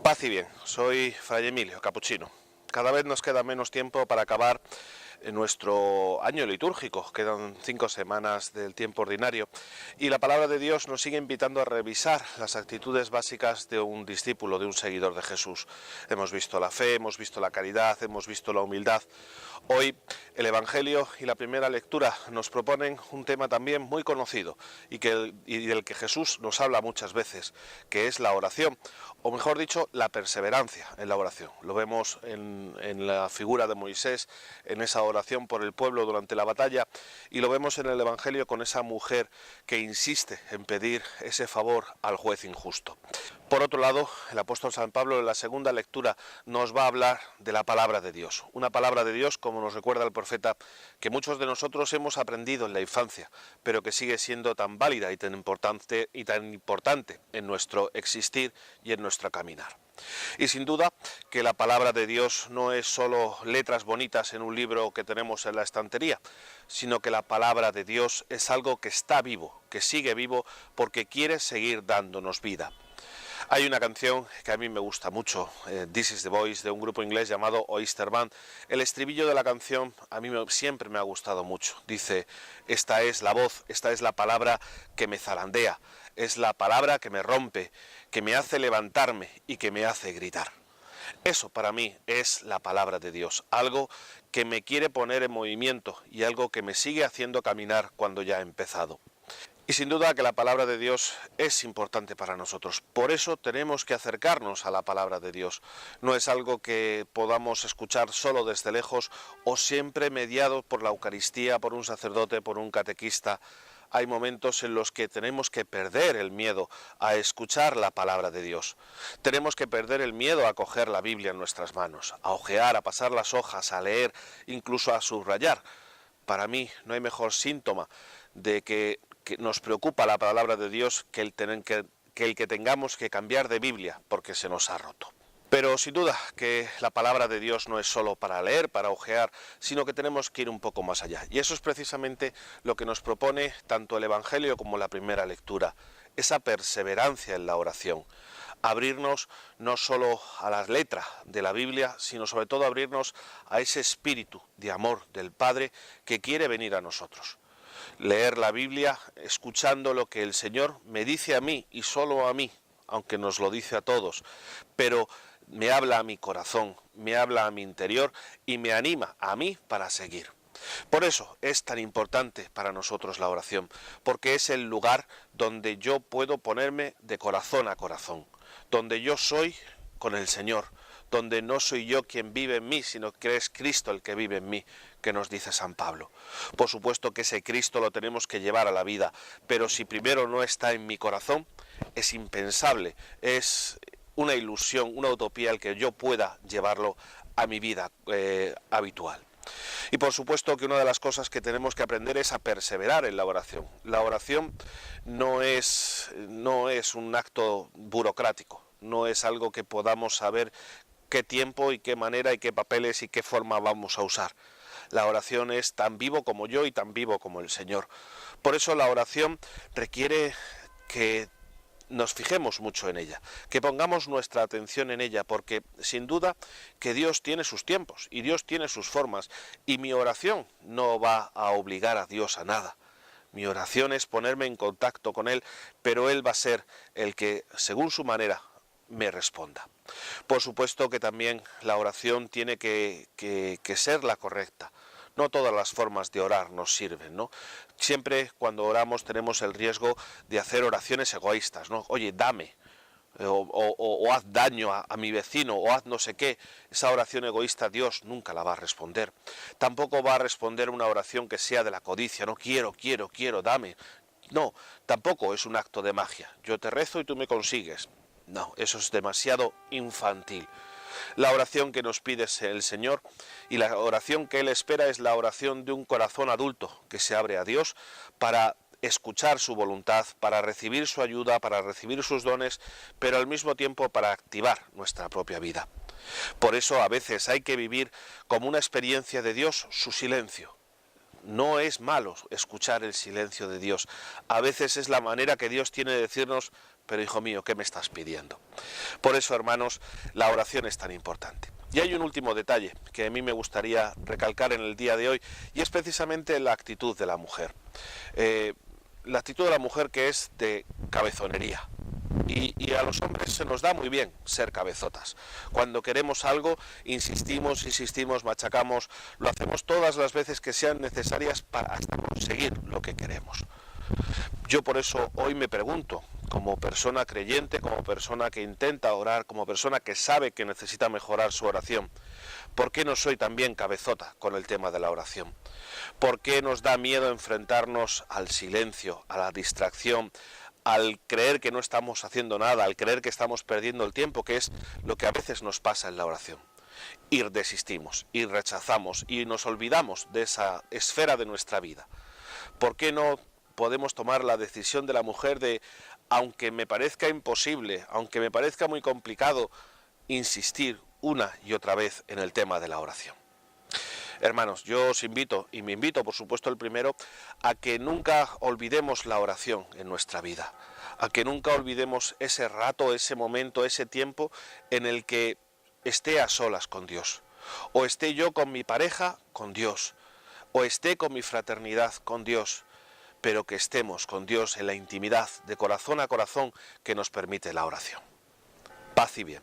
Paz y bien, soy Fray Emilio Capuchino. Cada vez nos queda menos tiempo para acabar nuestro año litúrgico, quedan 5 semanas del tiempo ordinario y la palabra de Dios nos sigue invitando a revisar las actitudes básicas de un discípulo, de un seguidor de Jesús. Hemos visto la fe, hemos visto la caridad, hemos visto la humildad. Hoy el Evangelio y la primera lectura nos proponen un tema también muy conocido y del que Jesús nos habla muchas veces, que es la oración, o mejor dicho, la perseverancia en la oración. Lo vemos en la figura de Moisés, en esa oración por el pueblo durante la batalla, y lo vemos en el Evangelio con esa mujer que insiste en pedir ese favor al juez injusto. Por otro lado, el apóstol San Pablo en la segunda lectura nos va a hablar de la palabra de Dios. Una palabra de Dios, como nos recuerda el profeta, que muchos de nosotros hemos aprendido en la infancia, pero que sigue siendo tan válida y tan importante en nuestro existir y en nuestro caminar. Y sin duda que la palabra de Dios no es solo letras bonitas en un libro que tenemos en la estantería, sino que la palabra de Dios es algo que está vivo, que sigue vivo porque quiere seguir dándonos vida. Hay una canción que a mí me gusta mucho, This is the Voice, de un grupo inglés llamado Oyster Band. El estribillo de la canción a mí siempre me ha gustado mucho. Dice, esta es la voz, esta es la palabra que me zarandea, es la palabra que me rompe, que me hace levantarme y que me hace gritar. Eso para mí es la palabra de Dios, algo que me quiere poner en movimiento y algo que me sigue haciendo caminar cuando ya he empezado. Y sin duda que la palabra de Dios es importante para nosotros. Por eso tenemos que acercarnos a la palabra de Dios. No es algo que podamos escuchar solo desde lejos o siempre mediado por la Eucaristía, por un sacerdote, por un catequista. Hay momentos en los que tenemos que perder el miedo a escuchar la palabra de Dios. Tenemos que perder el miedo a coger la Biblia en nuestras manos, a hojear, a pasar las hojas, a leer, incluso a subrayar. Para mí no hay mejor síntoma de que nos preocupa la palabra de Dios que el que tengamos que cambiar de Biblia porque se nos ha roto. Pero sin duda que la palabra de Dios no es solo para leer, para hojear, sino que tenemos que ir un poco más allá. Y eso es precisamente lo que nos propone tanto el Evangelio como la primera lectura, esa perseverancia en la oración. Abrirnos no solo a las letras de la Biblia, sino sobre todo abrirnos a ese espíritu de amor del Padre que quiere venir a nosotros. Leer la Biblia escuchando lo que el Señor me dice a mí y solo a mí, aunque nos lo dice a todos, pero me habla a mi corazón, me habla a mi interior y me anima a mí para seguir. Por eso es tan importante para nosotros la oración, porque es el lugar donde yo puedo ponerme de corazón a corazón, donde yo soy con el Señor, donde no soy yo quien vive en mí, sino que es Cristo el que vive en mí, que nos dice San Pablo. Por supuesto que ese Cristo lo tenemos que llevar a la vida, pero si primero no está en mi corazón, es impensable, es una ilusión, una utopía el que yo pueda llevarlo a mi vida habitual. Y por supuesto que una de las cosas que tenemos que aprender es a perseverar en la oración. La oración no es un acto burocrático, no es algo que podamos saber qué tiempo y qué manera y qué papeles y qué forma vamos a usar. La oración es tan vivo como yo y tan vivo como el Señor. Por eso la oración requiere que nos fijemos mucho en ella, que pongamos nuestra atención en ella, porque sin duda que Dios tiene sus tiempos y Dios tiene sus formas, y mi oración no va a obligar a Dios a nada. Mi oración es ponerme en contacto con Él, pero Él va a ser el que, según su manera, me responda. Por supuesto que también la oración tiene que ser la correcta. No todas las formas de orar nos sirven, ¿no? Siempre cuando oramos tenemos el riesgo de hacer oraciones egoístas, ¿no? Oye, dame, o haz daño a mi vecino, o haz no sé qué. Esa oración egoísta Dios nunca la va a responder. Tampoco va a responder una oración que sea de la codicia, no quiero, dame. No, tampoco es un acto de magia. Yo te rezo y tú me consigues. No, eso es demasiado infantil. La oración que nos pide el Señor y la oración que Él espera es la oración de un corazón adulto que se abre a Dios para escuchar su voluntad, para recibir su ayuda, para recibir sus dones, pero al mismo tiempo para activar nuestra propia vida. Por eso a veces hay que vivir como una experiencia de Dios su silencio. No es malo escuchar el silencio de Dios. A veces es la manera que Dios tiene de decirnos, pero hijo mío, ¿qué me estás pidiendo? Por eso, hermanos, la oración es tan importante. Y hay un último detalle que a mí me gustaría recalcar en el día de hoy, y es precisamente la actitud de la mujer. La actitud de la mujer, que es de cabezonería. Y a los hombres se nos da muy bien ser cabezotas. Cuando queremos algo, insistimos, machacamos, lo hacemos todas las veces que sean necesarias para hasta conseguir lo que queremos. Yo por eso hoy me pregunto, como persona creyente, como persona que intenta orar, como persona que sabe que necesita mejorar su oración, ¿por qué no soy también cabezota con el tema de la oración? ¿Por qué nos da miedo enfrentarnos al silencio, a la distracción, al creer que no estamos haciendo nada, al creer que estamos perdiendo el tiempo, que es lo que a veces nos pasa en la oración? Y desistimos, y rechazamos, y nos olvidamos de esa esfera de nuestra vida. ¿Por qué no podemos tomar la decisión de la mujer de, aunque me parezca imposible, aunque me parezca muy complicado, insistir una y otra vez en el tema de la oración? Hermanos, yo os invito, y me invito por supuesto el primero, a que nunca olvidemos la oración en nuestra vida, a que nunca olvidemos ese rato, ese momento, ese tiempo en el que esté a solas con Dios, o esté yo con mi pareja con Dios, o esté con mi fraternidad con Dios, pero que estemos con Dios en la intimidad de corazón a corazón que nos permite la oración. Paz y bien.